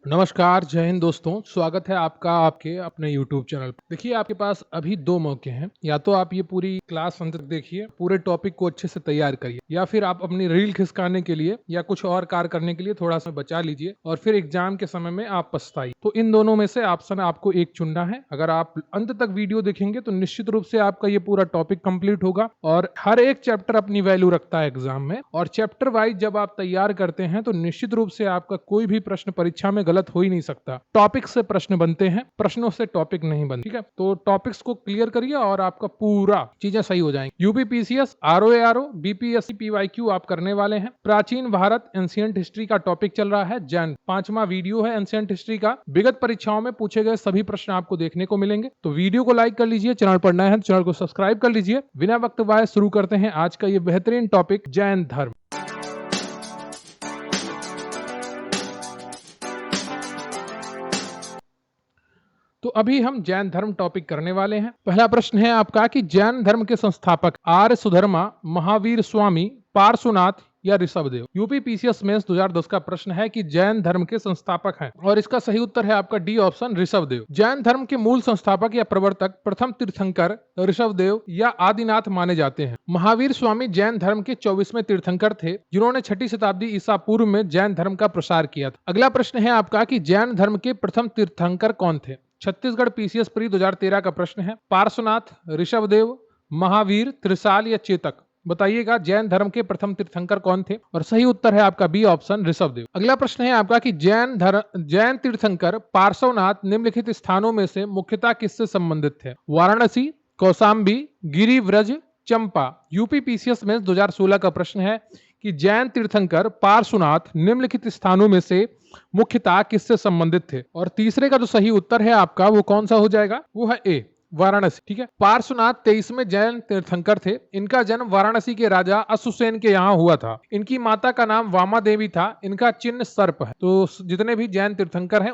नमस्कार, जय हिंद दोस्तों। स्वागत है आपका आपके अपने YouTube चैनल पर। देखिए, आपके पास अभी 2 मौके हैं। या तो आप ये पूरी क्लास अंत तक देखिए, पूरे टॉपिक को अच्छे से तैयार करिए, या फिर आप अपनी रील खिसकाने के लिए या कुछ और कार्य करने के लिए थोड़ा सा बचा लीजिए और फिर एग्जाम के समय में आप पछताइए। तो इन दोनों में से ऑप्शन आपको एक चुनना है। अगर आप अंत तक वीडियो देखेंगे तो निश्चित रूप से आपका ये पूरा टॉपिक कंप्लीट होगा और हर एक चैप्टर अपनी वैल्यू रखता है एग्जाम में। और चैप्टर वाइज जब आप तैयार करते हैं तो निश्चित रूप से आपका कोई भी प्रश्न परीक्षा में गलत हो ही नहीं सकता। टॉपिक से प्रश्न बनते हैं, प्रश्नों से टॉपिक नहीं बनते। ठीक है, तो टॉपिक्स को क्लियर करिए और आपका पूरा चीजें सही हो जाएंगी। यूपीपीसीएस, आरओएआरओ, बीपीएससी, पीवाईक्यू आप करने वाले हैं। प्राचीन भारत, एंशिएंट हिस्ट्री का टॉपिक चल रहा है। जैन 5वां वीडियो है एंशिएंट हिस्ट्री का। विगत परीक्षाओं में पूछे गए सभी प्रश्न आपको देखने को मिलेंगे। तो वीडियो को लाइक कर लीजिए, चैनल पर नए हैं तो चैनल को सब्सक्राइब कर लीजिए। बिना वक्त वाए शुरू करते हैं आज का ये बेहतरीन टॉपिक, जैन धर्म। तो अभी हम जैन धर्म टॉपिक करने वाले हैं। पहला प्रश्न है आपका कि जैन धर्म के संस्थापक आर्य सुधर्मा, महावीर स्वामी, पार्श्वनाथ या ऋषभदेव। यूपीपीसीएस मेंस 2010 का प्रश्न है कि जैन धर्म के संस्थापक हैं और इसका सही उत्तर है आपका डी ऑप्शन, ऋषभदेव। जैन धर्म के मूल संस्थापक या प्रवर्तक, प्रथम तीर्थंकर ऋषभदेव या आदिनाथ माने जाते हैं। महावीर स्वामी जैन धर्म के 24वें तीर्थंकर थे जिन्होंने 6ठी शताब्दी ईसा पूर्व में जैन धर्म का प्रसार किया था। अगला प्रश्न है आपका कि जैन धर्म के प्रथम तीर्थंकर कौन थे। छत्तीसगढ़ पीसीएस प्री 2013 का प्रश्न है। पार्श्वनाथ, ऋषभदेव, महावीर, त्रिशाल या चेतक। बताइएगा जैन धर्म के प्रथम तीर्थंकर कौन थे और सही उत्तर है आपका बी ऑप्शन, ऋषभदेव। अगला प्रश्न है आपका कि जैन तीर्थंकर पार्श्वनाथ निम्नलिखित स्थानों में से मुख्यतः किससे संबंधित थे। वाराणसी, कौशाम्बी, गिरिव्रज, चंपा। यूपीपीसीएस में 2016 का प्रश्न है कि जैन तीर्थंकर पार्श्वनाथ निम्नलिखित स्थानों में से मुख्यतः किससे संबंधित थे। और तीसरे का जो सही उत्तर है आपका वो कौन सा हो जाएगा, वो है ए, वाराणसी। ठीक है, पार्श्वनाथ 23वें जैन तीर्थंकर थे। इनका जन्म वाराणसी के राजा अश्वसेन के यहाँ हुआ था। इनकी माता का नाम वामा देवी था। इनका चिन्ह सर्प है। तो जितने भी जैन तीर्थंकर हैं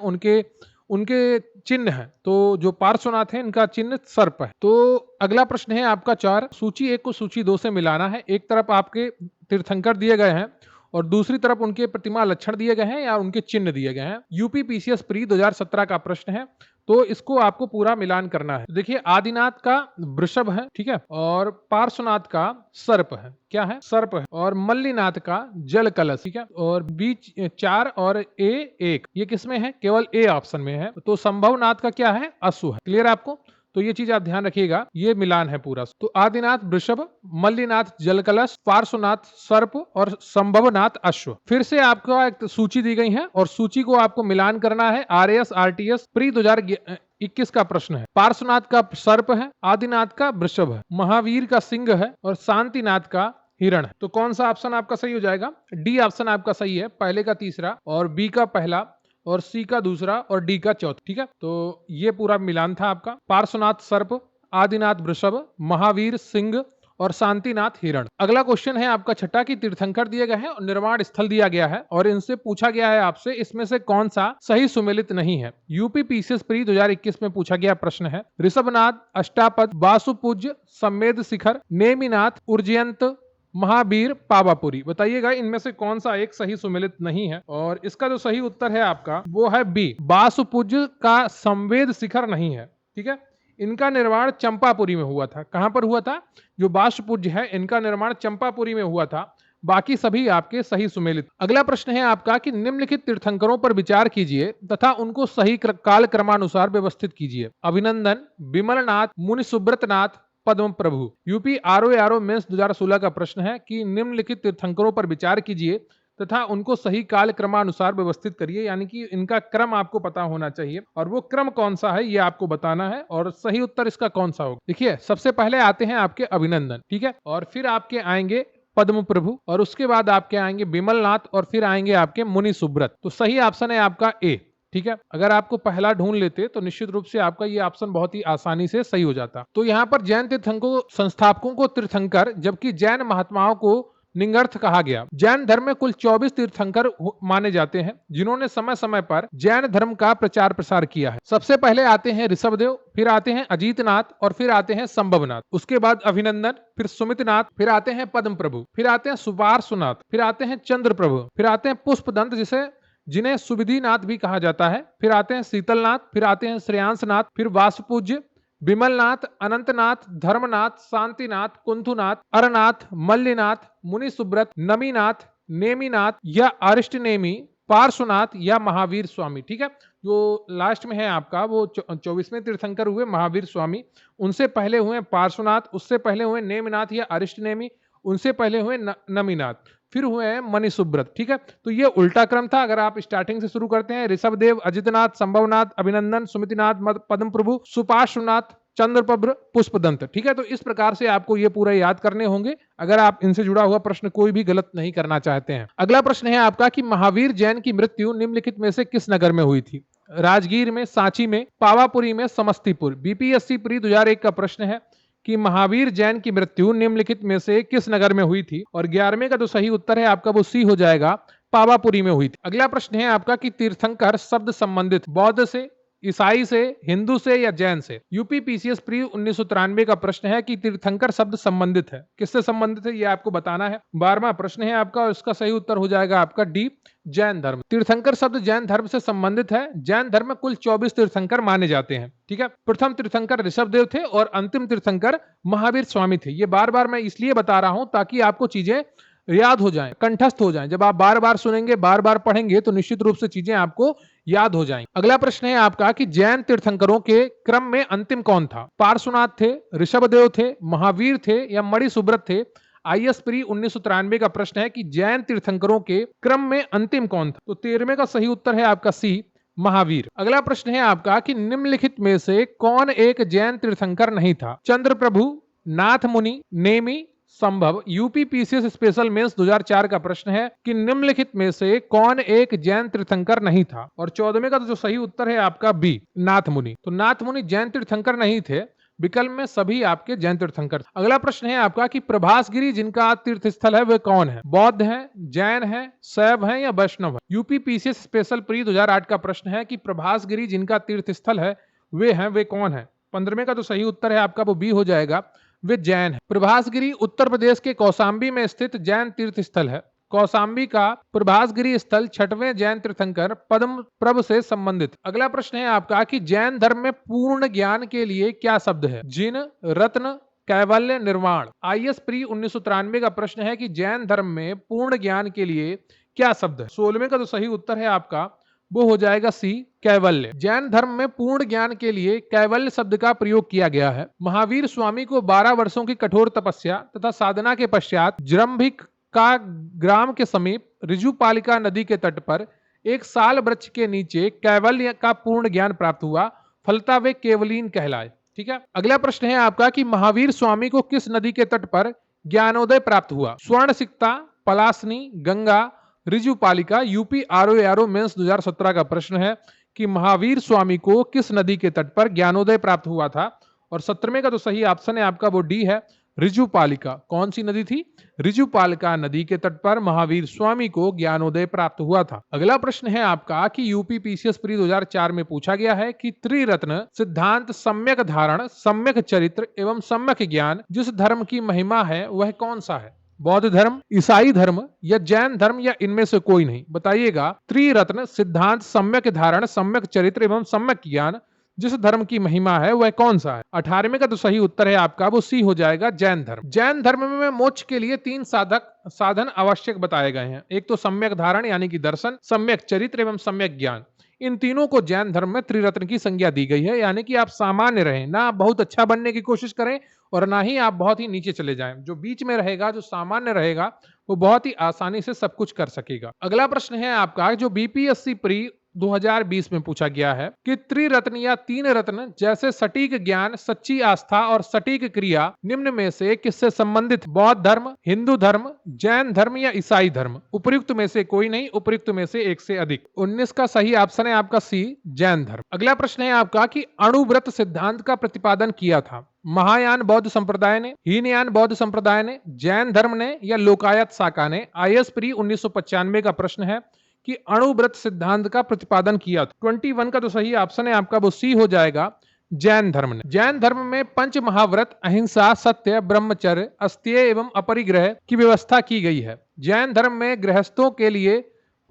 उनके चिन्ह है। तो जो पार्श्वनाथ है इनका चिन्ह सर्प है। तो अगला प्रश्न है आपका 4। सूची 1 को सूची 2 से मिलाना है। एक तरफ आपके तीर्थंकर दिए गए हैं और दूसरी तरफ उनके प्रतिमा लक्षण दिए गए हैं या उनके चिन्ह दिए गए हैं। यूपीपीसीएस प्री 2017 का प्रश्न है, तो इसको आपको पूरा मिलान करना है। देखिए, आदिनाथ का वृषभ है, ठीक है, और पार्श्वनाथ का सर्प है। क्या है, सर्प है। और मल्लीनाथ का जल कलश, ठीक है, और बीच 4 और ए 1, ये किसमें है, केवल ए ऑप्शन में है। तो संभवनाथ का क्या है, अश्व है। क्लियर है आपको, तो ये चीज आप ध्यान रखिएगा, ये मिलान है पूरा। तो आदिनाथ वृषभ, मल्लीनाथ जलकलश, पार्श्वनाथ सर्प और संभवनाथ अश्व। फिर से आपको एक सूची दी गई है और सूची को आपको मिलान करना है। आरएएस आरटीएस प्री 2021 का प्रश्न है। पार्श्वनाथ का सर्प है, आदिनाथ का वृषभ है, महावीर का सिंह है और शांतिनाथ का हिरण है। तो कौन सा ऑप्शन आपका सही हो जाएगा, डी ऑप्शन आपका सही है। पहले का तीसरा और बी का पहला और सी का दूसरा और डी का चौथा। ठीक है, तो ये पूरा मिलान था आपका। पार्श्वनाथ सर्प, आदिनाथ वृषभ, महावीर सिंह और शांतिनाथ हिरण। अगला क्वेश्चन है आपका 6 की तीर्थंकर दिए गए हैं और निर्माण स्थल दिया गया है और इनसे पूछा गया है आपसे इसमें से कौन सा सही सुमेलित नहीं है। यूपीपीसीएस प्री 2021 में पूछा गया प्रश्न है। ऋषभनाथ, अष्टापद, वासुपूज्य, सम्मेद शिखर, नेमिनाथ, उर्जयंत, महावीर, पावापुरी। बताइएगा इनमें से कौन सा एक सही सुमेलित नहीं है। और इसका जो सही उत्तर है आपका वो है बी, वासुपूज्य का संवेद शिखर नहीं है। ठीक है, इनका निर्माण चंपापुरी में हुआ था। कहां पर हुआ था, जो वासुपूज्य है इनका निर्माण चंपापुरी में हुआ था। बाकी सभी आपके सही सुमेलित। अगला प्रश्न है आपका कि निम्नलिखित तीर्थंकरों पर विचार कीजिए तथा उनको सही काल क्रमानुसार व्यवस्थित कीजिए। अभिनंदन, विमलनाथ, मुनि सुब्रतनाथ, पद्म प्रभु। यूपी आरओएआरओ मेंस 2016 का प्रश्न है कि निम्नलिखित तीर्थंकरों पर विचार कीजिए तथा उनको सही काल क्रमानुसार व्यवस्थित करिए। यानी कि इनका क्रम आपको पता होना चाहिए और वो क्रम कौन सा है ये आपको बताना है और सही उत्तर इसका कौन सा होगा। देखिए, सबसे पहले आते हैं आपके अभिनंदन, ठीक है, और फिर आपके आएंगे पद्म प्रभु और उसके बाद आपके आएंगे विमलनाथ और फिर आएंगे आपके मुनि सुब्रत। तो सही ऑप्शन है आपका ए। ठीक है, अगर आपको पहला ढूंढ लेते तो निश्चित रूप से आपका ये ऑप्शन बहुत ही आसानी से सही हो जाता। तो यहाँ पर जैन तीर्थंकरों संस्थापकों को तीर्थंकर जबकि जैन महात्माओं को निंगर्थ कहा गया। जैन धर्म में कुल 24 तीर्थंकर माने जाते हैं जिन्होंने समय समय पर जैन धर्म का प्रचार प्रसार किया है। सबसे पहले आते हैं ऋषभदेव, फिर आते हैं अजीतनाथ और फिर आते हैं संभवनाथ। उसके बाद अभिनंदन, फिर सुमितनाथ, फिर आते हैं पद्म प्रभु, फिर आते हैं सुपार्श्वनाथ, फिर आते हैं चंद्र प्रभु, फिर आते हैं पुष्पदंत जिसे जिन्हें सुविधिनाथ भी कहा जाता है। फिर आते हैं शीतलनाथ, फिर आते हैं श्रेयांसनाथ, फिर वासुपूज्य, विमलनाथ, अनंतनाथ, धर्मनाथ, शांतिनाथ, कुंथुनाथ, अरनाथ, मल्लिनाथ, मुनि सुब्रत, नमीनाथ, नेमिनाथ या अरिष्टनेमी, पार्श्वनाथ या महावीर स्वामी। ठीक है, जो लास्ट में है आपका वो 24वें तीर्थंकर हुए महावीर स्वामी, उनसे पहले हुए पार्श्वनाथ, उससे पहले हुए नेमिनाथ या अरिष्टनेमी, उनसे पहले हुए नमीनाथ, फिर हुए हैं मणि सुब्रत। ठीक है, तो ये उल्टा क्रम था। अगर आप स्टार्टिंग से शुरू करते हैं, ऋषभदेव, अजितनाथ, संभवनाथ, अभिनंदन, सुमितिनाथ, पद्म प्रभु, सुपार्श्वनाथ, चंद्रप्रभ, पुष्पदंत। ठीक है, तो इस प्रकार से आपको ये पूरा याद करने होंगे अगर आप इनसे जुड़ा हुआ प्रश्न कोई भी गलत नहीं करना चाहते हैं। अगला प्रश्न है आपका कि महावीर जैन की मृत्यु निम्नलिखित में से किस नगर में हुई थी? राजगीर में, सांची में, पावापुरी में, समस्तीपुर। बीपीएससी प्री 2001 का प्रश्न है कि महावीर जैन की मृत्यु निम्नलिखित में से किस नगर में हुई थी? और 11वें का जो सही उत्तर है आपका वो सी हो जाएगा, पावापुरी में हुई थी। अगला प्रश्न है आपका कि तीर्थंकर शब्द संबंधित बौद्ध से, ईसाई से, हिंदू से या जैन से? यूपी पीसीएस प्री 1993 का प्रश्न है कि तीर्थंकर शब्द संबंधित है, किससे संबंधित है ये आपको बताना है। 12वां प्रश्न है आपका और इसका सही उत्तर हो जाएगा आपका डी, जैन धर्म। तीर्थंकर शब्द जैन धर्म से संबंधित है। जैन धर्म में कुल 24 तीर्थंकर माने जाते हैं। ठीक है, प्रथम तीर्थंकर ऋषभदेव थे और अंतिम तीर्थंकर महावीर स्वामी थे। ये बार बार मैं इसलिए बता रहा हूं ताकि आपको चीजें याद हो जाएं, कंठस्थ हो जाएं। जब आप बार बार सुनेंगे, बार बार पढ़ेंगे तो निश्चित रूप से चीजें आपको याद हो जाएं। अगला प्रश्न है आपका कि जैन तीर्थंकरों के क्रम में अंतिम कौन था? पार्श्वनाथ थे, ऋषभदेव थे, महावीर थे या मणि सुब्रत थे? आईएस प्री 1993 का प्रश्न है कि जैन तीर्थंकरों के क्रम में अंतिम कौन था? तो 13वें का सही उत्तर है आपका सी, महावीर। अगला प्रश्न है आपका कि निम्नलिखित में से कौन एक जैन तीर्थंकर नहीं था? चंद्रप्रभु, नाथ मुनि, नेमी, संभव। यूपी पीसीएस स्पेशल मेंस 2004 का प्रश्न है कि निम्नलिखित में से कौन एक जैन तीर्थंकर नहीं था? और 14वें का तो जो सही उत्तर है आपका बी, नाथ मुनि। तो नाथ मुनि जैन तीर्थंकर नहीं थे, विकल्प में सभी आपके जैन तीर्थंकर। अगला प्रश्न है आपका कि प्रभासगिरी जिनका तीर्थ स्थल है वे कौन है? बौद्ध है, जैन है, शैव है या वैष्णव है? यूपी पीसीएस स्पेशल प्री 2008 का प्रश्न है कि प्रभासगिरी जिनका तीर्थ स्थल है वे कौन है? 15वें का जो सही उत्तर है आपका वो बी हो जाएगा, वे जैन है। प्रभासगिरी उत्तर प्रदेश के कौशाम्बी में स्थित जैन तीर्थ स्थल है। कौशाम्बी का प्रभासगिरी स्थल 6वें जैन तीर्थंकर पद्म प्रभ से संबंधित। अगला प्रश्न है आपका कि जैन धर्म में पूर्ण ज्ञान के लिए क्या शब्द है? जिन, रत्न, कैवल्य, निर्वाण। आईएस प्री 1993 का प्रश्न है कि जैन धर्म में पूर्ण ज्ञान के लिए क्या शब्द है? 16वें का जो सही उत्तर है आपका वो हो जाएगा सी, कैवल्य। जैन धर्म में पूर्ण ज्ञान के लिए कैवल्य शब्द का प्रयोग किया गया है। महावीर स्वामी को 12 वर्षों की कठोर तपस्या तथा साधना के पश्चात जृंभिक का ग्राम के समीप ऋजुपालिका नदी के तट पर एक साल वृक्ष के नीचे कैवल्य का पूर्ण ज्ञान प्राप्त हुआ, फलता वे केवलीन कहलाए। ठीक है, अगला प्रश्न है आपका कि महावीर स्वामी को किस नदी के तट पर ज्ञानोदय प्राप्त हुआ? Swarna Sikta, Palasini, Ganga, Rijupalika. UP RO mains 2017 का प्रश्न है कि महावीर स्वामी को किस नदी के तट पर ज्ञानोदय प्राप्त हुआ था? और 17वें का जो सही ऑप्शन है आपका वो डी है, ऋजुपालिका। कौन सी नदी थी? ऋजुपालिका नदी के तट पर महावीर स्वामी को ज्ञानोदय प्राप्त हुआ था। अगला प्रश्न है आपका कि यूपी पीसीएस प्री 2004 में पूछा गया है कि त्रिरत्न सिद्धांत सम्यक धारण, सम्यक चरित्र एवं सम्यक ज्ञान जिस धर्म की महिमा है वह कौन सा है? बौद्ध धर्म, ईसाई धर्म या जैन धर्म या इनमें से कोई नहीं? बताइएगा। त्रिरत्न सिद्धांत सम्यक धारण, सम्यक चरित्र एवं सम्यक ज्ञान जिस धर्म की महिमा है वह कौन सा है? 18वें का तो सही उत्तर है आपका वो सी हो जाएगा, जैन धर्म। जैन धर्म में मोक्ष के लिए 3 साधन आवश्यक बताए गए हैं। एक तो सम्यक धारण यानी कि दर्शन, सम्यक चरित्र एवं सम्यक ज्ञान। इन तीनों को जैन धर्म में त्रिरत्न की संज्ञा दी गई है, यानी कि आप सामान्य रहें, ना आप बहुत अच्छा बनने की कोशिश करें और ना ही आप बहुत ही नीचे चले जाएं। जो बीच में रहेगा, जो सामान्य रहेगा, वो बहुत ही आसानी से सब कुछ कर सकेगा। अगला प्रश्न है आपका जो बीपीएससी प्री 2020 में पूछा गया है कि त्रिरत्न या 3 रत्न जैसे सटीक ज्ञान, सच्ची आस्था और सटीक क्रिया निम्न में से किससे संबंधित? बौद्ध धर्म, हिंदू धर्म, जैन धर्म या ईसाई धर्म? उपयुक्त में से कोई नहीं, उपयुक्त में से एक से अधिक। 19 का सही ऑप्शन है आपका सी, जैन धर्म। अगला प्रश्न है आपका कि अणुव्रत सिद्धांत का प्रतिपादन किया था महायान बौद्ध संप्रदाय ने, हीनयान बौद्ध संप्रदाय ने, जैन धर्म ने या लोकायत शाखा ने? आईएस प्री 1995 का प्रश्न है कि अणुव्रत सिद्धांत का प्रतिपादन किया था। 21 का तो सही ऑप्शन है आपका वो सी हो जाएगा, जैन धर्म ने। जैन धर्म में 5 महाव्रत अहिंसा, सत्य, ब्रह्मचर्य, अस्तेय एवं अपरिग्रह की व्यवस्था की गई है। जैन धर्म में गृहस्थों के लिए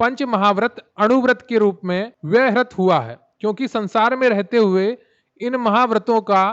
पंच महाव्रत अणुव्रत के रूप में व्यवहृत हुआ है, क्योंकि संसार में रहते हुए इन महाव्रतों का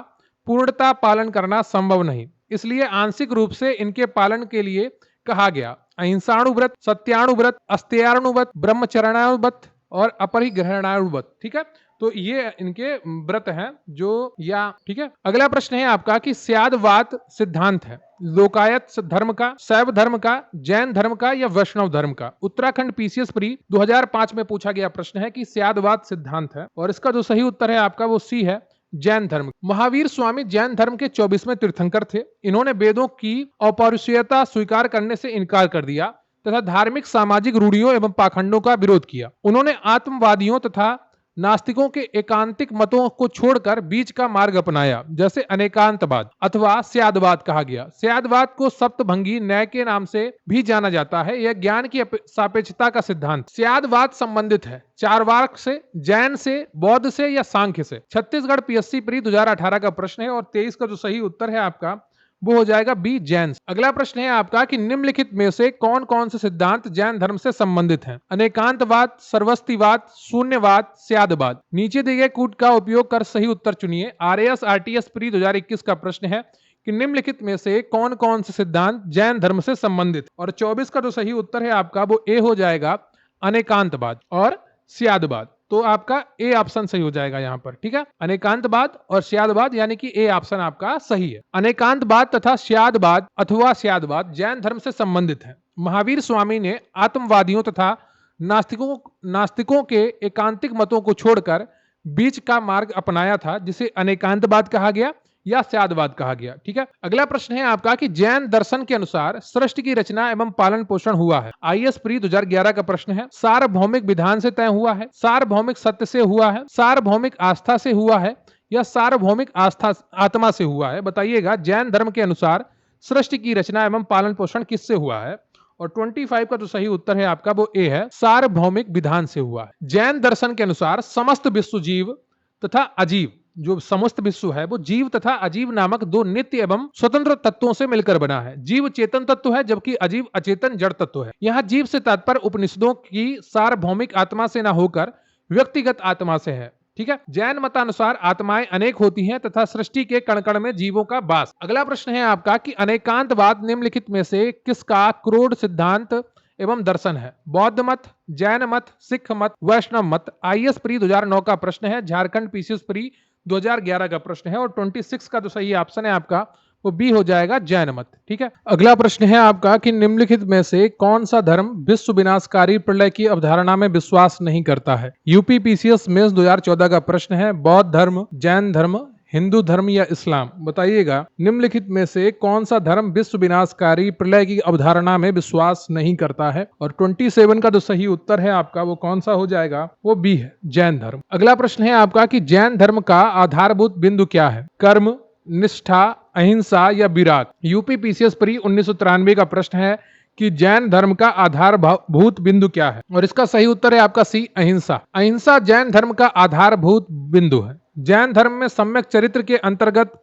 पूर्णता पालन करना संभव नहीं, इसलिए आंशिक रूप से इनके पालन के लिए कहा गया। अहिंसाणुव्रत, सत्याणुव्रत, अस्त्याणुव्रत, ब्रह्मचर्याणुव्रत और अपरिग्रहणाणुव्रत। ठीक है, तो ये इनके व्रत हैं जो या ठीक है। अगला प्रश्न है आपका कि स्यादवाद सिद्धांत है लोकायत धर्म का, शैव धर्म का, जैन धर्म का या वैष्णव धर्म का। उत्तराखंड पीसीएस प्री 2005 में पूछा गया प्रश्न है कि स्यादवाद सिद्धांत है, और इसका जो सही उत्तर है आपका वो सी है, जैन धर्म। महावीर स्वामी जैन धर्म के 24वें तीर्थंकर थे। इन्होंने वेदों की अपौरुषेयता स्वीकार करने से इनकार कर दिया तथा धार्मिक सामाजिक रूढ़ियों एवं पाखंडों का विरोध किया। उन्होंने आत्मवादियों तथा नास्तिकों के एकांतिक मतों को छोड़कर बीच का मार्ग अपनाया, जैसे अनेकांतवाद अथवा स्यादवाद कहा गया। स्यादवाद को सप्तभंगी न्याय के नाम से भी जाना जाता है। यह ज्ञान की सापेक्षता का सिद्धांत। स्यादवाद संबंधित है चारवाक से, जैन से, बौद्ध से या सांख्य से। छत्तीसगढ़ पीएससी प्री 2018 का प्रश्न है, और 23 का जो सही उत्तर है आपका वो हो जाएगा बी, जैन। अगला प्रश्न है आपका कि निम्नलिखित में से कौन कौन से सिद्धांत जैन धर्म से संबंधित हैं? अनेकांतवाद, सर्वस्तिवाद, शून्यवाद, स्यादवाद। नीचे दिए गए कूट का उपयोग कर सही उत्तर चुनिए। आरएएस आरटीएस प्री 2021 का प्रश्न है कि निम्नलिखित में से कौन कौन से सिद्धांत जैन धर्म से संबंधित, और 24 का जो सही उत्तर है आपका वो ए हो जाएगा, अनेकांतवाद और स्यादवाद। तो आपका ए ऑप्शन सही हो जाएगा यहाँ पर। ठीक है, अनेकांतवाद और स्यादवाद यानी कि ए ऑप्शन आपका सही है। अनेकांतवाद तथा स्यादवाद अथवा स्यादवाद जैन धर्म से संबंधित है। महावीर स्वामी ने आत्मवादियों तथा नास्तिकों के एकांतिक मतों को छोड़कर बीच का मार्ग अपनाया था, जिसे अनेकांतवाद कहा गया या स्यादवाद कहा गया। ठीक है, अगला प्रश्न है आपका कि जैन दर्शन के अनुसार सृष्टि की रचना एवं पालन पोषण हुआ है। आईएएस प्री 2011 का प्रश्न है। सार्वभौमिक विधान से तय हुआ है, सार्वभौमिक सत्य से हुआ है, सार्वभौमिक आस्था से हुआ है या सार्वभौमिक आस्था आत्मा से हुआ है? बताइएगा, जैन धर्म के अनुसार सृष्टि की रचना एवं पालन पोषण किससे हुआ है? और 25 का जो सही उत्तर है आपका वो ए है, सार्वभौमिक विधान से हुआ है। जैन दर्शन के अनुसार समस्त विश्व जीव तथा अजीव, जो समस्त विश्व है वो जीव तथा अजीव नामक दो नित्य एवं स्वतंत्र तत्वों से मिलकर बना है। जीव चेतन तत्व है जबकि अजीव अचेतन जड़ तत्व है। यहाँ जीव से तात्पर्य उपनिषदों की सार्वभौमिक आत्मा से न होकर व्यक्तिगत आत्मा से है। ठीक है, जैन मतानुसार आत्माएं अनेक होती हैं तथा सृष्टि के कण कण में जीवों का वास। अगला प्रश्न है आपका कि अनेकांतवाद निम्नलिखित में से किसका क्रोध सिद्धांत एवं दर्शन है? बौद्ध मत, जैन मत, सिख मत, वैष्णव मत। आईएएस प्री 2009 का प्रश्न है, झारखंड पीसीएस प्री 2011 का प्रश्न है, और 26 का जो सही ऑप्शन है आपका वो बी हो जाएगा, जैन मत। ठीक है, अगला प्रश्न है आपका कि निम्नलिखित में से कौन सा धर्म विश्व विनाशकारी प्रलय की अवधारणा में विश्वास नहीं करता है? यूपी पीसीएस मेंस 2014 का प्रश्न है, बौद्ध धर्म, जैन धर्म, हिंदू धर्म या इस्लाम? बताइएगा, निम्नलिखित में से कौन सा धर्म विश्व विनाशकारी प्रलय की अवधारणा में विश्वास नहीं करता है? और 27 का जो सही उत्तर है आपका वो कौन सा हो जाएगा? वो बी है, जैन धर्म। अगला प्रश्न है आपका कि जैन धर्म का आधारभूत बिंदु क्या है? कर्म, निष्ठा, अहिंसा या विराग? यूपी पीसीएस प्री 1993 का प्रश्न है कि जैन धर्म का आधारभूत बिंदु क्या है? और इसका सही उत्तर है आपका सी, अहिंसा। अहिंसा जैन धर्म का आधारभूत बिंदु है। जैन धर्म में सम्यक चरित्र के अंतर्गत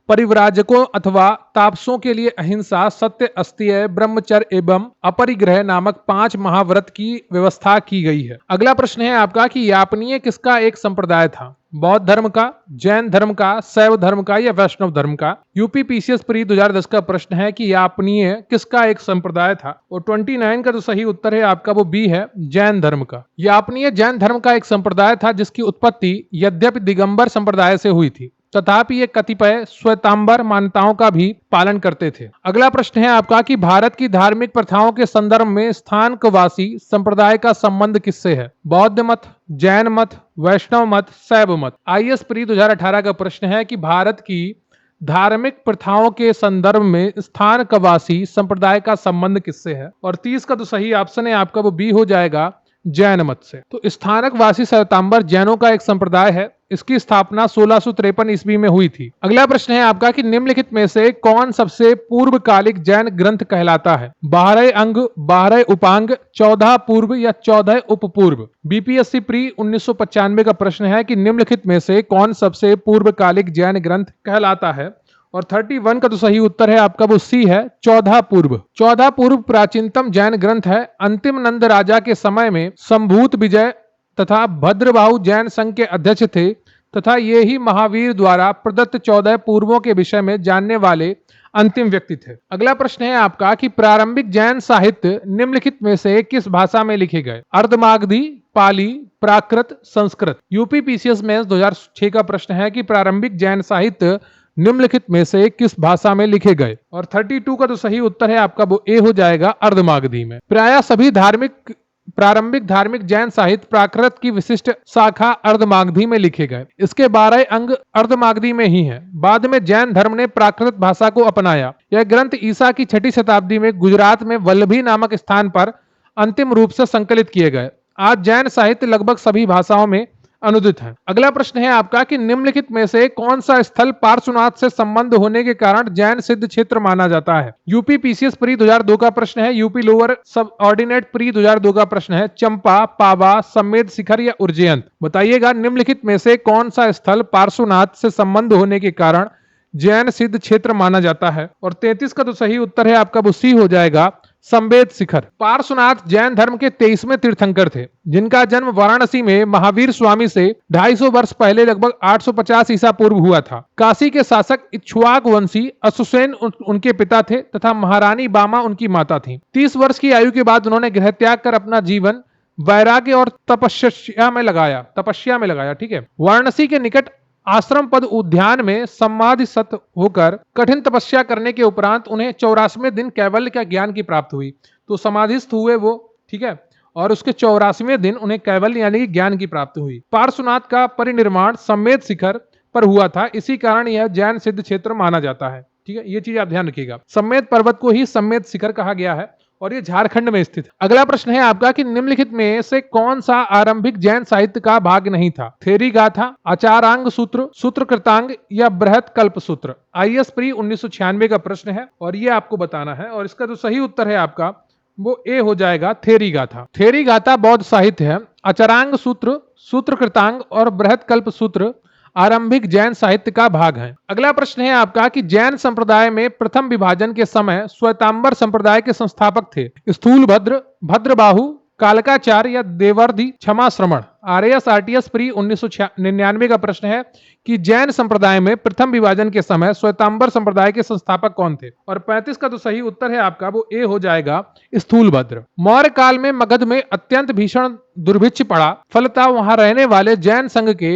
परिव्राजकों अथवा तापसों के लिए अहिंसा, सत्य, अस्तेय, ब्रह्मचर्य एवं अपरिग्रह नामक 5 महाव्रत की व्यवस्था की गई है। अगला प्रश्न है आपका कि यापनीय किसका एक संप्रदाय था? बौद्ध धर्म का, जैन धर्म का, शैव धर्म का या वैष्णव धर्म का? यूपी पीसीएस प्री 2010 का प्रश्न है कि यापनीय किसका एक संप्रदाय था? और 29 का जो सही उत्तर है आपका वो बी है, जैन धर्म का। यापनीय जैन धर्म का एक संप्रदाय था जिसकी उत्पत्ति यद्यपि दिगंबर संप्रदाय से हुई थी, तथापि ये कतिपय श्वेतांबर मान्यताओं का भी पालन करते थे। अगला प्रश्न है आपका कि भारत की धार्मिक प्रथाओं के संदर्भ में स्थानकवासी संप्रदाय का संबंध किससे है? बौद्ध मत, जैन मत, वैष्णव मत, शैव मत। आईएएस प्री 2018 का प्रश्न है कि भारत की धार्मिक प्रथाओं के संदर्भ में स्थानकवासी संप्रदाय का संबंध किससे है? और 30 का तो सही ऑप्शन है आपका वो बी हो जाएगा, जैन मत से। तो स्थानकवासी श्वेतांबर जैनों का एक संप्रदाय है। इसकी स्थापना 1653 ईस्वी में हुई थी। अगला प्रश्न है आपका कि निम्नलिखित में से कौन सबसे पूर्वकालिक जैन ग्रंथ कहलाता है? 12 अंग, 12 उपांग, 14 पूर्व या 14 उपपूर्व? बीपीएससी प्री 1995 का प्रश्न है कि निम्नलिखित में से कौन सबसे पूर्वकालिक जैन ग्रंथ कहलाता है? और 31 का तो सही उत्तर है आपका वो सी है, चौदह पूर्व। चौदह पूर्व प्राचीनतम जैन ग्रंथ है। अंतिम नंद राजा के समय में संभूत विजय तथा भद्रबाहु जैन संघ के अध्यक्ष थे तथा ये ही महावीर द्वारा प्रदत्त 14 पूर्वों के विषय में जानने वाले अंतिम व्यक्ति थे। अगला प्रश्न है आपका कि प्रारंभिक जैन साहित्य निम्नलिखित में से किस भाषा में लिखे गए? अर्धमागधी, पाली, प्राकृत, संस्कृत। यूपी पीसीएस मेंस 2006 का प्रश्न है कि प्रारंभिक जैन साहित्य निम्नलिखित में से किस भाषा में लिखे गए? और 32 का तो सही उत्तर है आपका वो ए हो जाएगा, अर्धमागधी में। प्रायः सभी प्रारंभिक धार्मिक जैन साहित्य प्राकृत की विशिष्ट शाखा अर्धमागधी में लिखे गए। इसके 12 अंग अर्धमागधी में ही हैं। बाद में जैन धर्म ने प्राकृत भाषा को अपनाया। यह ग्रंथ ईसा की 6ठी शताब्दी में गुजरात में वल्लभी नामक स्थान पर अंतिम रूप से संकलित किए गए। आज जैन साहित्य लगभग सभी भाषाओं में अनुदित है। अगला प्रश्न है आपका कि निम्नलिखित में से कौन सा स्थल पार्श्वनाथ से संबंध होने के कारण जैन सिद्ध क्षेत्र माना जाता है? यूपी पीसीएस प्री 2002 का प्रश्न है। यूपी लोअर सब ऑर्डिनेट प्री 2002 का प्रश्न है। चंपा, पावा, समेत शिखर या उज्जैन। बताइएगा निम्नलिखित में से कौन सा स्थल पार्श्वनाथ से संबंध होने के कारण जैन सिद्ध क्षेत्र माना जाता है? और 33 का तो सही उत्तर है आपका वो सी हो जाएगा, संवेद शिखर। पार्श्वनाथ जैन धर्म के 23वें तीर्थंकर थे जिनका जन्म वाराणसी में महावीर स्वामी से 250 वर्ष पहले लगभग 850 ईसा पूर्व हुआ था। काशी के शासक इक्ष्वाक वंशी अश्वसेन उनके पिता थे तथा महारानी बामा उनकी माता थी। 30 वर्ष की आयु के बाद उन्होंने गृह त्याग कर अपना जीवन वैराग्य और तपस्या में लगाया। ठीक है। वाराणसी के निकट आश्रम पद उद्यान में समाधिस्थ होकर कठिन तपस्या करने के उपरांत उन्हें 84वें दिन कैवल्य का ज्ञान की प्राप्त हुई। तो समाधिस्थ हुए वो, ठीक है, और उसके 84वें दिन उन्हें कैवल्य यानी कि ज्ञान की प्राप्ति हुई। पार्श्वनाथ का परिनिर्माण सम्मेद शिखर पर हुआ था, इसी कारण यह जैन सिद्ध क्षेत्र माना जाता है। ठीक है, ये चीज आप ध्यान रखिएगा। सम्मेद पर्वत को ही सम्मेद शिखर कहा गया है और ये झारखंड में स्थित है। अगला प्रश्न है आपका कि निम्नलिखित में से कौन सा आरंभिक जैन साहित्य का भाग नहीं था? थेरी गाथा, आचारांग सूत्र, सूत्र कृतांग या बृहत कल्प सूत्र। आईएएस प्री 1996 का प्रश्न है और ये आपको बताना है और इसका जो सही उत्तर है आपका वो ए हो जाएगा, थेरी गाथा। थेरी गाथा बौद्ध साहित्य है। आचारांग सूत्र, सूत्र कृतांग और बृहत कल्प सूत्र आरंभिक जैन साहित्य का भाग है। अगला प्रश्न है आपका कि जैन संप्रदाय में प्रथम विभाजन के समय श्वेतांबर संप्रदाय के संस्थापक थे? स्थूलभद्र, भद्रबाहु, कालकाचार्य या देवर्धि क्षमा श्रमण। आरएएस आरटीएस प्री 1999 का प्रश्न है कि जैन संप्रदाय में प्रथम विभाजन के समय श्वेतांबर संप्रदाय के संस्थापक कौन थे? और 35 का तो सही उत्तर है आपका वो ए हो जाएगा, स्थूलभद्र। मौर्य काल में मगध में अत्यंत भीषण दुर्भिक्ष पड़ा, फलतः वहां रहने वाले जैन संघ के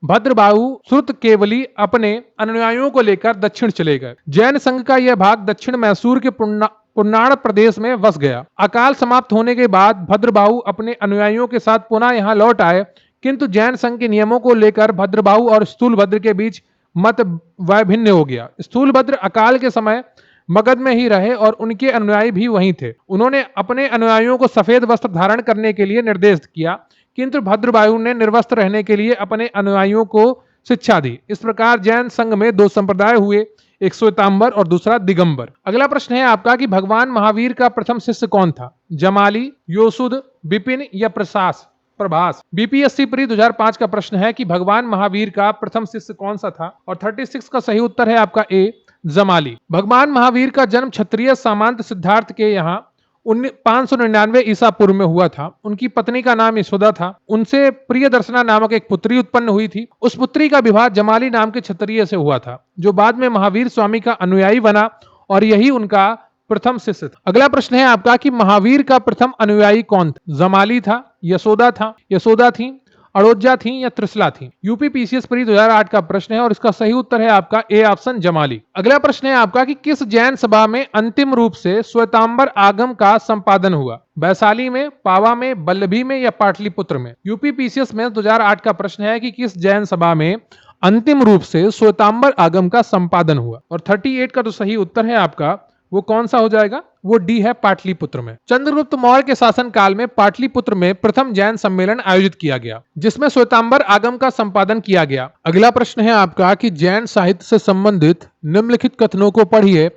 भद्रबाहु श्रुत केवली अपने अनुयायियों को लेकर दक्षिण चले गए। जैन संघ का यह भाग दक्षिण मैसूर के पुन्नाड़ प्रदेश में बस गया। अकाल समाप्त होने के बाद भद्रबाहु अपने अनुयायियों के साथ पुनः यहाँ लौट आए, किंतु जैन संघ के नियमों को लेकर भद्रबाहु और स्थूलभद्र के बीच मत वैभिन्न हो गया। स्थूलभद्र अकाल के समय मगध में ही रहे और उनके अनुयायी भी वहीं थे। उन्होंने अपने अनुयायियों को सफेद वस्त्र धारण करने के लिए निर्देश किया, किंतु भद्रबाहु ने निर्वस्त्र रहने के लिए अपने अनुयायियों को शिक्षा दी। इस प्रकार जैन संघ में दो संप्रदाय हुए, एक श्वेतांबर और दूसरा दिगंबर। अगला प्रश्न है आपका कि भगवान महावीर का प्रथम शिष्य कौन था? जमाली, योसुद, विपिन या प्रभास। बीपीएससी प्री 2005 का प्रश्न है कि भगवान महावीर का प्रथम शिष्य कौन सा था? और 36 का सही उत्तर है आपका ए, जमाली। भगवान महावीर का जन्म क्षत्रिय सामंत सिद्धार्थ के यहाँ 599 ईसा पूर्व में हुआ था। उनकी पत्नी का नाम यशोदा था। उनसे प्रियदर्शना नामक एक पुत्री उत्पन्न हुई थी। उस पुत्री का विवाह जमाली नाम के क्षत्रिय से हुआ था, जो बाद में महावीर स्वामी का अनुयायी बना और यही उनका प्रथम शिष्य था। अगला प्रश्न है आपका कि महावीर का प्रथम अनुयायी कौन था? जमाली था, यशोदा थी, अड़ोजा थी या त्रिशला थी। यूपी पीसीएस प्री 2008 का प्रश्न है और इसका सही उत्तर है आपका ए ऑप्शन, जमाली। अगला प्रश्न है आपका कि किस जैन सभा में अंतिम रूप से श्वेतांबर आगम का संपादन हुआ? वैशाली में, पावा में, वल्लभी में या पाटलिपुत्र में। यूपी पीसीएस में 2008 का प्रश्न है कि किस जैन सभा में अंतिम रूप से श्वेतांबर आगम का संपादन हुआ? और 38 का तो सही उत्तर है आपका वो कौन सा हो जाएगा? वो डी है, पाटलिपुत्र में। चंद्रगुप्त मौर्य के शासन काल में पाटलिपुत्र में प्रथम जैन सम्मेलन आयोजित किया गया, जिसमें श्वेतांबर आगम का संपादन किया गया। अगला प्रश्न है आपका कि जैन साहित्य से संबंधित निम्नलिखित कथनों को पढ़िए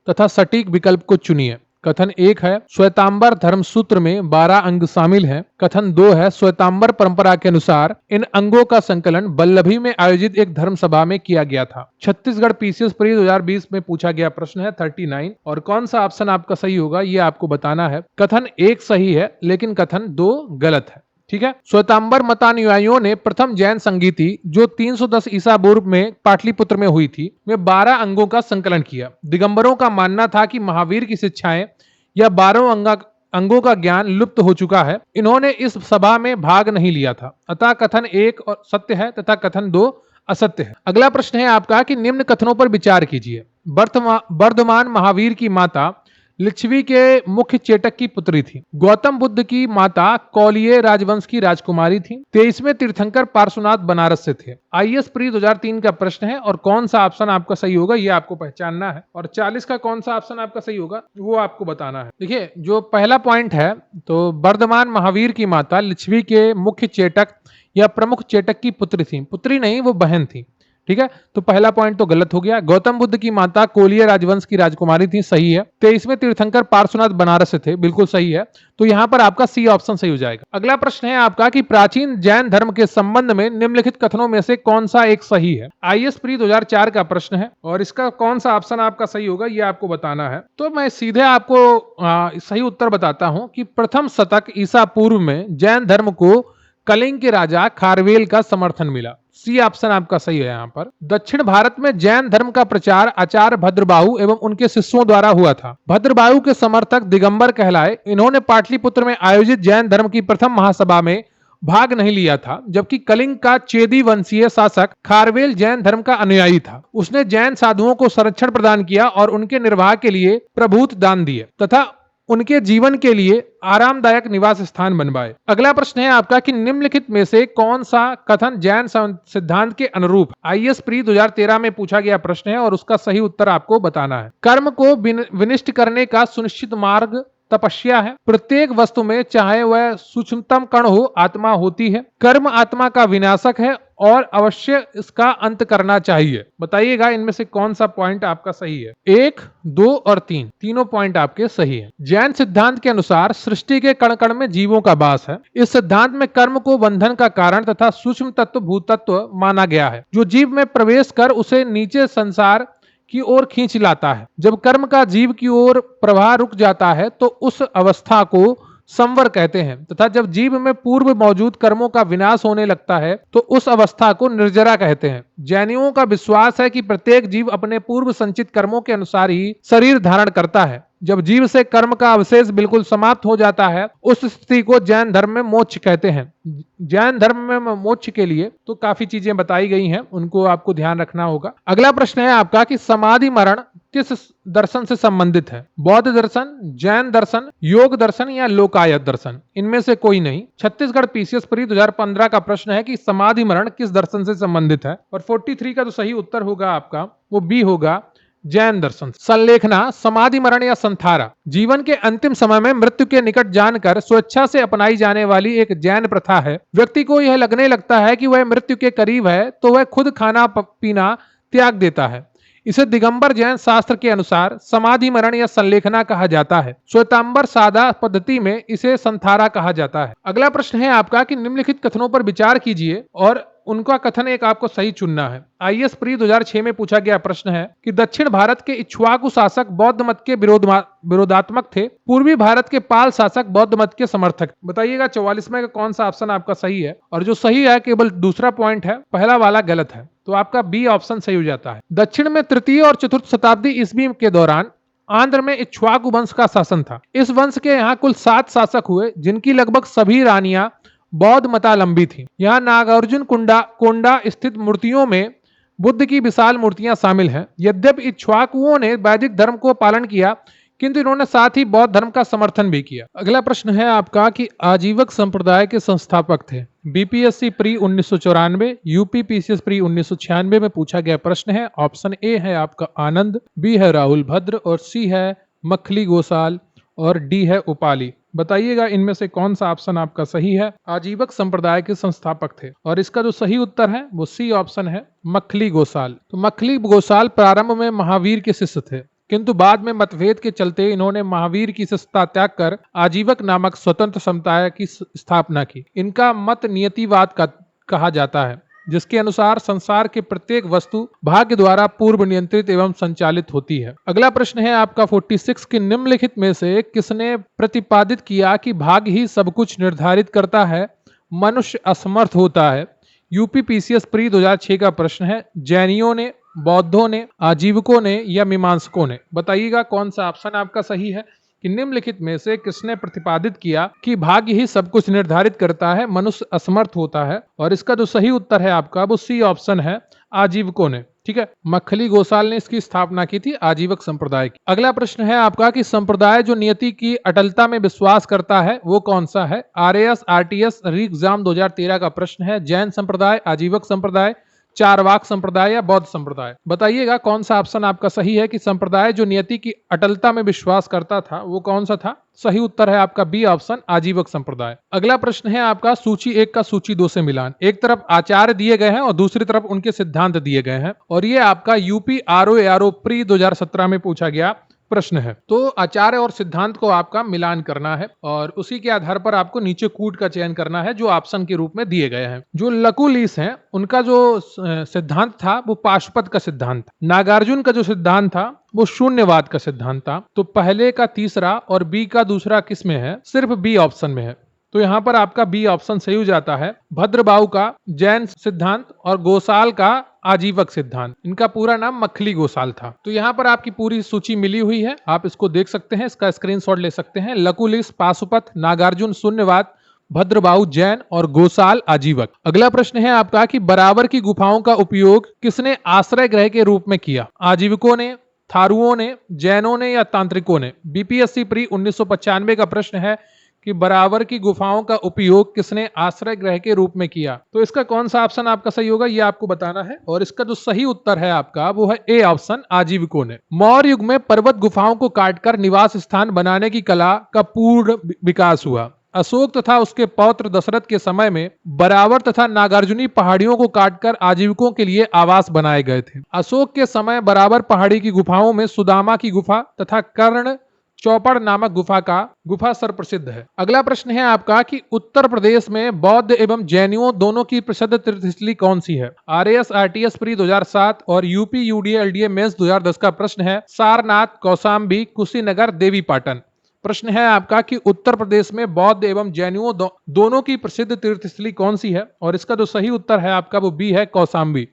तथा सटीक विकल्प को चुनिए। कथन 1 है श्वेतांबर धर्म सूत्र में 12 अंग शामिल हैं। कथन 2 है श्वेतांबर परंपरा के अनुसार इन अंगों का संकलन वल्लभी में आयोजित एक धर्म सभा में किया गया था। छत्तीसगढ़ पीसीएस प्री 2020 में पूछा गया प्रश्न है 39 और कौन सा ऑप्शन आपका सही होगा ये आपको बताना है। कथन 1 सही है लेकिन कथन 2 गलत है। ठीक है, श्वेतांबर मतानुयायियों ने प्रथम जैन संगीति जो 310 ईसा पूर्व में पाटलिपुत्र में हुई थी में 12 अंगों का संकलन किया। दिगंबरों का मानना था कि महावीर की शिक्षाएं या 12 अंगों का ज्ञान लुप्त हो चुका है। इन्होंने इस सभा में भाग नहीं लिया था, अतः कथन 1 और सत्य है तथा कथन 2 असत्य है। अगला प्रश्न है आपका कि निम्न कथनों पर विचार कीजिए। वर्धमान महावीर की माता लिच्छवी के मुख्य चेटक की पुत्री थी। गौतम बुद्ध की माता कौलिय राजवंश की राजकुमारी थी। 23वें तीर्थंकर पार्श्वनाथ बनारस से थे। आईएएस प्री 2003 का प्रश्न है और कौन सा ऑप्शन आपका सही होगा ये आपको पहचानना है और 40 का कौन सा ऑप्शन आपका सही होगा वो आपको बताना है। देखिए, जो पहला पॉइंट है तो वर्धमान महावीर की माता लिच्छवी के मुख्य चेटक या प्रमुख चेटक की पुत्री थी। पुत्री नहीं, वो बहन थी। ठीक है, तो पहला पॉइंट तो गलत हो गया। गौतम बुद्ध की माता कोलिय राजवंश की राजकुमारी थी, सही है। 23वें तीर्थंकर पार्श्वनाथ बनारस से थे, बिल्कुल सही है। तो यहां पर आपका सी ऑप्शन सही हो जाएगा। अगला प्रश्न है आपका कि प्राचीन जैन धर्म के संबंध में निम्नलिखित कथनों में से कौन सा एक सही है। आईएएस प्री 2004 का प्रश्न है और इसका कौन सा ऑप्शन आपका सही होगा ये आपको बताना है। तो मैं सीधे आपको सही उत्तर बताता हूं कि प्रथम शतक ईसा पूर्व में जैन धर्म को कलिंग के राजा खारवेल का समर्थन मिला। सी ऑप्शन आपका सही है। यहाँ पर दक्षिण भारत में जैन धर्म का प्रचार आचार्य भद्रबाहु एवं उनके शिष्यों द्वारा हुआ था। भद्रबाहु के समर्थक दिगंबर कहलाए। इन्होंने पाटलिपुत्र में आयोजित जैन धर्म की प्रथम महासभा में भाग नहीं लिया था, जबकि कलिंग का चेदी वंशीय शासक खारवेल जैन धर्म का अनुयायी था। उसने जैन साधुओं को संरक्षण प्रदान किया और उनके निर्वाह के लिए प्रभूत दान दिए तथा उनके जीवन के लिए आरामदायक निवास स्थान बनवाए। अगला प्रश्न है आपका कि निम्नलिखित में से कौन सा कथन जैन सिद्धांत के अनुरूप। आईएएस प्री 2013 में पूछा गया प्रश्न है और उसका सही उत्तर आपको बताना है। कर्म को विनिष्ट करने का सुनिश्चित मार्ग तपस्या है। प्रत्येक वस्तु में चाहे वह सूक्ष्मतम कण हो आत्मा होती है। कर्म आत्मा का विनाशक है और अवश्य इसका अंत करना चाहिए। बताइएगा इनमें से कौन सा पॉइंट आपका सही है। 1, 2 और 3 तीनों पॉइंट आपके सही हैं। जैन सिद्धांत के अनुसार सृष्टि के कण कण में जीवों का वास है। इस सिद्धांत में कर्म को बंधन का कारण तथा सूक्ष्म तत्व भूतत्व माना गया है, जो जीव में प्रवेश कर उसे नीचे संसार की ओर खींच लाता है। जब कर्म का जीव की ओर प्रवाह रुक जाता है तो उस अवस्था को संवर कहते हैं तथा जब जीव में पूर्व मौजूद कर्मों का विनाश होने लगता है तो उस अवस्था को निर्जरा कहते हैं। जैनियों का विश्वास है कि प्रत्येक जीव अपने पूर्व संचित कर्मों के अनुसार ही शरीर धारण करता है। जब जीव से कर्म का अवशेष बिल्कुल समाप्त हो जाता है उस स्थिति को जैन धर्म में मोक्ष कहते हैं। जैन धर्म में मोक्ष के लिए तो काफी चीजें बताई गई हैं, उनको आपको ध्यान रखना होगा। अगला प्रश्न है आपका कि समाधि मरण किस दर्शन से संबंधित है। बौद्ध दर्शन, जैन दर्शन, योग दर्शन या लोकायत दर्शन, इनमें से कोई नहीं। छत्तीसगढ़ पीसीएस प्री 2015 का प्रश्न है कि समाधि मरण किस दर्शन से संबंधित है और 43 का जो सही उत्तर होगा आपका वो बी होगा, जैन दर्शन। संलेखना, समाधि मरण या संथारा जीवन के अंतिम समय में मृत्यु के निकट जानकर स्वेच्छा से अपनाई जाने वाली एक जैन प्रथा है। व्यक्ति को यह लगने लगता है कि वह मृत्यु के करीब है तो वह खुद खाना पीना त्याग देता है। इसे दिगंबर जैन शास्त्र के अनुसार समाधि मरण या संलेखना कहा जाता है। श्वेतांबर सादा पद्धति में इसे संथारा कहा जाता है। अगला प्रश्न है आपका कि निम्नलिखित कथनों पर विचार कीजिए और उनका कथन एक आपको सही चुनना है। आईएएस प्री 2006 में पूछा गया प्रश्न है कि दक्षिण भारत के इक्ष्वाकु शासक बौद्ध मत के विरोधात्मक थे, पूर्वी भारत के पाल शासक बौद्ध मत के समर्थक। बताइएगा 44 में का कौन सा ऑप्शन आपका सही है और जो सही है केवल दूसरा पॉइंट है, पहला वाला गलत है, तो आपका बी ऑप्शन सही हो जाता है। दक्षिण में तृतीय और चतुर्थ शताब्दी ईस्वी के दौरान आंध्र में इक्ष्वाकु वंश का शासन था। इस वंश के यहाँ कुल 7 शासक हुए जिनकी लगभग सभी रानियां बौद्ध मतावलंबी थी। यहाँ नागार्जुन कोंडा स्थित मूर्तियों में बुद्ध की विशाल मूर्तियां शामिल हैं। यद्यपि इक्ष्वाकुओं ने वैदिक धर्म को पालन किया किंतु इन्होंने साथ ही बौद्ध धर्म का समर्थन भी किया। अगला प्रश्न है आपका कि आजीवक संप्रदाय के संस्थापक थे। BPSC pre 1994, UP PCS pre 1996 में पूछा गया प्रश्न है। ऑप्शन ए है आपका आनंद, बी है राहुल भद्र और सी है मखली गोसाल और डी है उपाली। बताइएगा इनमें से कौन सा ऑप्शन आपका सही है। आजीवक संप्रदाय के संस्थापक थे और इसका जो सही उत्तर है वो सी ऑप्शन है, मखली गोसाल। तो मखली गोसाल प्रारंभ में महावीर के शिष्य थे। किंतु बाद में मतभेद के चलते इन्होंने महावीर की सत्ता त्याग कर आजीवक नामक स्वतंत्र समुदाय की स्थापना की। इनका मत नियतिवाद का कहा जाता है, जिसके अनुसार संसार के प्रत्येक वस्तु भाग्य द्वारा पूर्व नियंत्रित एवं संचालित होती है। अगला प्रश्न है आपका 46 कि निम्नलिखित में से किसने प्रतिपादित किया कि भाग्य ही सब कुछ निर्धारित करता है, मनुष्य असमर्थ होता है। यूपीपीसीएस प्री 2006 का प्रश्न है। जैनियों ने, बौद्धों ने, आजीवकों ने या मीमांसकों ने? बताइएगा कौन सा ऑप्शन आपका सही है कि निम्नलिखित में से किसने प्रतिपादित किया कि भाग्य ही सब कुछ निर्धारित करता है, मनुष्य असमर्थ होता है। और इसका जो सही उत्तर है आपका वो सी ऑप्शन है, आजीवकों ने। ठीक है, मखली गोसाल ने इसकी स्थापना की थी, आजीवक संप्रदाय की। अगला प्रश्न है आपका कि संप्रदाय जो नियति की अटलता में विश्वास करता है वो कौन सा है? आरएएस, आरटीएस, री एग्जाम 2013 का प्रश्न है। जैन संप्रदाय, आजीवक संप्रदाय, चारवाक संप्रदाय या बौद्ध संप्रदाय? बताइएगा कौन सा ऑप्शन आपका सही है कि संप्रदाय जो नियति की अटलता में विश्वास करता था वो कौन सा था? सही उत्तर है आपका बी ऑप्शन, आजीवक संप्रदाय। अगला प्रश्न है आपका सूची 1 का सूची 2 से मिलान। एक तरफ आचार्य दिए गए हैं और दूसरी तरफ उनके सिद्धांत दिए गए हैं, और ये आपका यूपी आरओ प्री 2017 में पूछा गया प्रश्न है। तो आचार्य और सिद्धांत को आपका मिलान करना है और उसी के आधार पर आपको नीचे कूट का चयन करना है जो ऑप्शन के रूप में दिए गए हैं। जो लकुलिस हैं उनका जो सिद्धांत था वो पाशुपत का सिद्धांत था। नागार्जुन का जो सिद्धांत था वो शून्यवाद का सिद्धांत था। तो पहले का तीसरा और बी का दूसरा किस में है? सिर्फ बी ऑप्शन में है। तो यहाँ पर आपका बी ऑप्शन सही हो जाता है। भद्रबाहु का जैन सिद्धांत और गोसाल का आजीवक सिद्धांत, इनका पूरा नाम मखली गोसाल था। तो यहाँ पर आपकी पूरी सूची मिली हुई है, आप इसको देख सकते हैं, इसका स्क्रीनशॉट ले सकते हैं। लकुलिस पाशुपत, नागार्जुन शून्यवाद, भद्रबाहु जैन और गोसाल आजीवक। अगला प्रश्न है आपका कि बराबर की गुफाओं का उपयोग किसने आश्रय गृह के रूप में किया? आजीवकों ने, थारुओं ने, जैनों ने या तांत्रिकों ने? बीपीएससी प्री 1995 का प्रश्न है कि बराबर की गुफाओं का उपयोग किसने आश्रय गृह के रूप में किया? तो इसका कौन सा ऑप्शन आपका सही होगा ये आपको बताना है, और इसका जो सही उत्तर है आपका वो है ए ऑप्शन, आजीवकों ने। मौर्य युग में पर्वत गुफाओं को काटकर निवास स्थान बनाने की कला का पूर्ण विकास हुआ। अशोक तथा उसके पौत्र दशरथ के समय में बराबर तथा नागार्जुनी पहाड़ियों को काटकर आजीविकों के लिए आवास बनाए गए थे। अशोक के समय बराबर पहाड़ी की गुफाओं में सुदामा की गुफा तथा कर्ण चौपड़ नामक गुफा सर्वप्रसिद्ध है। अगला प्रश्न है आपका कि उत्तर प्रदेश में बौद्ध एवं जैनियों दोनों की प्रसिद्ध तीर्थस्थली कौन सी है? आरएएस, आरटीएस प्री 2007 और यूपी यूडीए एलडीए मेंस 2010 का प्रश्न है। सारनाथ, कौशाम्बी, कुशीनगर, देवीपाटन। प्रश्न है आपका कि उत्तर प्रदेश में बौद्ध एवं जैनियों दोनों की प्रसिद्ध तीर्थस्थली कौन सी है? और इसका जो सही उत्तर है आपका वो बी है, कौशाम्बी।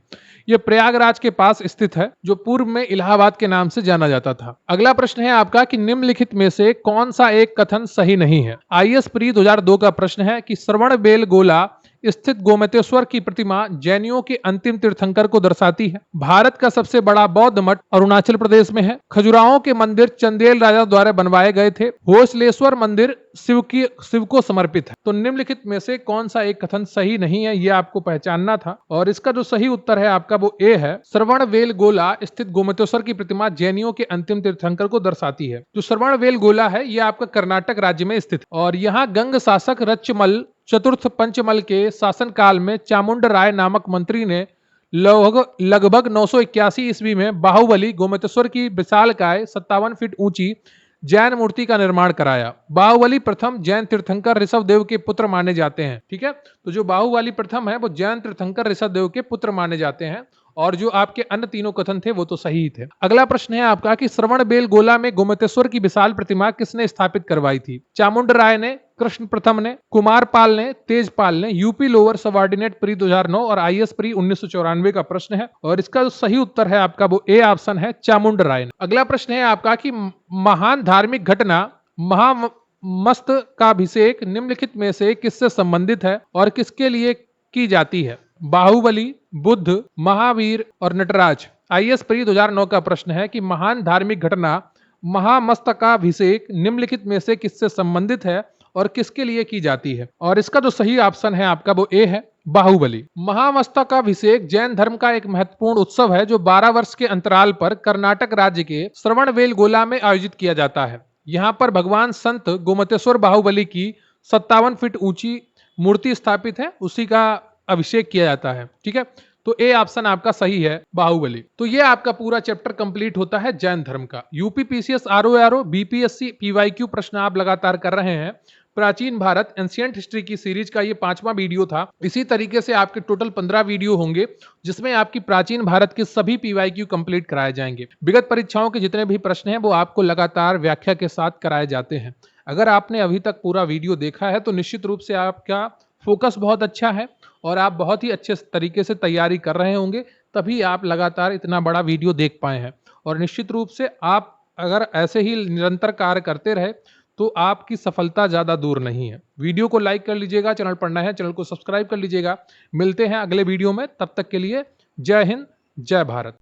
ये प्रयागराज के पास स्थित है, जो पूर्व में इलाहाबाद के नाम से जाना जाता था। अगला प्रश्न है आपका कि निम्नलिखित में से कौन सा एक कथन सही नहीं है? आईएएस प्री 2002 का प्रश्न है कि श्रवणबेलगोला स्थित गोमतेश्वर की प्रतिमा जैनियों के अंतिम तीर्थंकर को दर्शाती है। भारत का सबसे बड़ा बौद्ध मठ अरुणाचल प्रदेश में है। खजुराहों के मंदिर चंदेल राजा द्वारा बनवाए गए थे। होसलेश्वर मंदिर शिव को समर्पित है। तो निम्नलिखित में से कौन सा एक कथन सही नहीं है ये आपको पहचानना था, और इसका जो सही उत्तर है आपका वो ए है। श्रवणबेलगोला स्थित गोमतेश्वर की प्रतिमा जैनियों के अंतिम तीर्थंकर को दर्शाती है। जो श्रवणबेलगोला है ये आपका कर्नाटक राज्य में स्थित, और यहाँ गंग शासक रचमल चतुर्थ पंचमल के शासनकाल में चामुंड राय नामक मंत्री ने लगभग 981 ईस्वी में बाहुबली गोमतेश्वर की विशालकाय 57 फीट ऊंची जैन मूर्ति का निर्माण कराया। बाहुबली प्रथम जैन तीर्थंकर ऋषभदेव के पुत्र माने जाते हैं। ठीक है, तो जो बाहुबली प्रथम है वो जैन तीर्थंकर ऋषभदेव के पुत्र माने जाते हैं, और जो आपके अन्य तीनों कथन थे वो तो सही थे। अगला प्रश्न है आपका कि श्रवणबेलगोला में गोमतेश्वर की विशाल प्रतिमा किसने स्थापित करवाई थी? चामुंड राय ने, कृष्ण प्रथम ने, कुमारपाल ने, तेजपाल ने? यूपी लोअर सबऑर्डिनेट प्री 2009 और आईएएस प्री 1994 का प्रश्न है, और इसका जो सही उत्तर है आपका वो ए ऑप्शन है, चामुंड राय ने। अगला प्रश्न है आपका कि महान धार्मिक घटना महामस्तकाभिषेक निम्नलिखित में से किससे संबंधित है और किसके लिए की जाती है? बाहुबली, बुद्ध, महावीर और नटराज। आईएएस प्री 2009 का प्रश्न है कि महान धार्मिक घटना महामस्तकाभिषेक निम्नलिखित में से किससे संबंधित है और किसके लिए की जाती है? और इसका जो सही ऑप्शन है आपका वो ए है, बाहुबली। महामस्तकाभिषेक जैन धर्म का एक महत्वपूर्ण उत्सव है जो 12 वर्ष के अंतराल पर कर्नाटक राज्य के श्रवणबेलगोला में आयोजित किया जाता है। यहाँ पर भगवान संत गोमतेश्वर बाहुबली की 57 फीट ऊंची मूर्ति स्थापित है, उसी का अभिषेक किया जाता है। ठीक है, तो ए ऑप्शन आपका सही है, बाहुबली। तो ये आपका पूरा चैप्टर कंप्लीट होता है जैन धर्म का। UP PCS RO BPSC PYQ प्रश्न आप लगातार कर रहे हैं। प्राचीन भारत एंशिएंट हिस्ट्री की सीरीज का ये 5वां वीडियो था। इसी तरीके से आपके टोटल 15 वीडियो होंगे जिसमें आपकी प्राचीन भारत के सभी पीवाईक्यू कंप्लीट कराए जाएंगे। विगत परीक्षाओं के जितने भी प्रश्न हैं वो आपको लगातार व्याख्या के साथ कराए जाते हैं। अगर आपने अभी तक पूरा वीडियो देखा है तो निश्चित रूप से आपका फोकस बहुत अच्छा है और आप बहुत ही अच्छे तरीके से तैयारी कर रहे होंगे, तभी आप लगातार इतना बड़ा वीडियो देख पाए हैं। और निश्चित रूप से आप अगर ऐसे ही निरंतर कार्य करते रहे तो आपकी सफलता ज़्यादा दूर नहीं है। वीडियो को लाइक कर लीजिएगा, चैनल पर नया है चैनल को सब्सक्राइब कर लीजिएगा। मिलते हैं अगले वीडियो में, तब तक के लिए जय हिंद, जय भारत।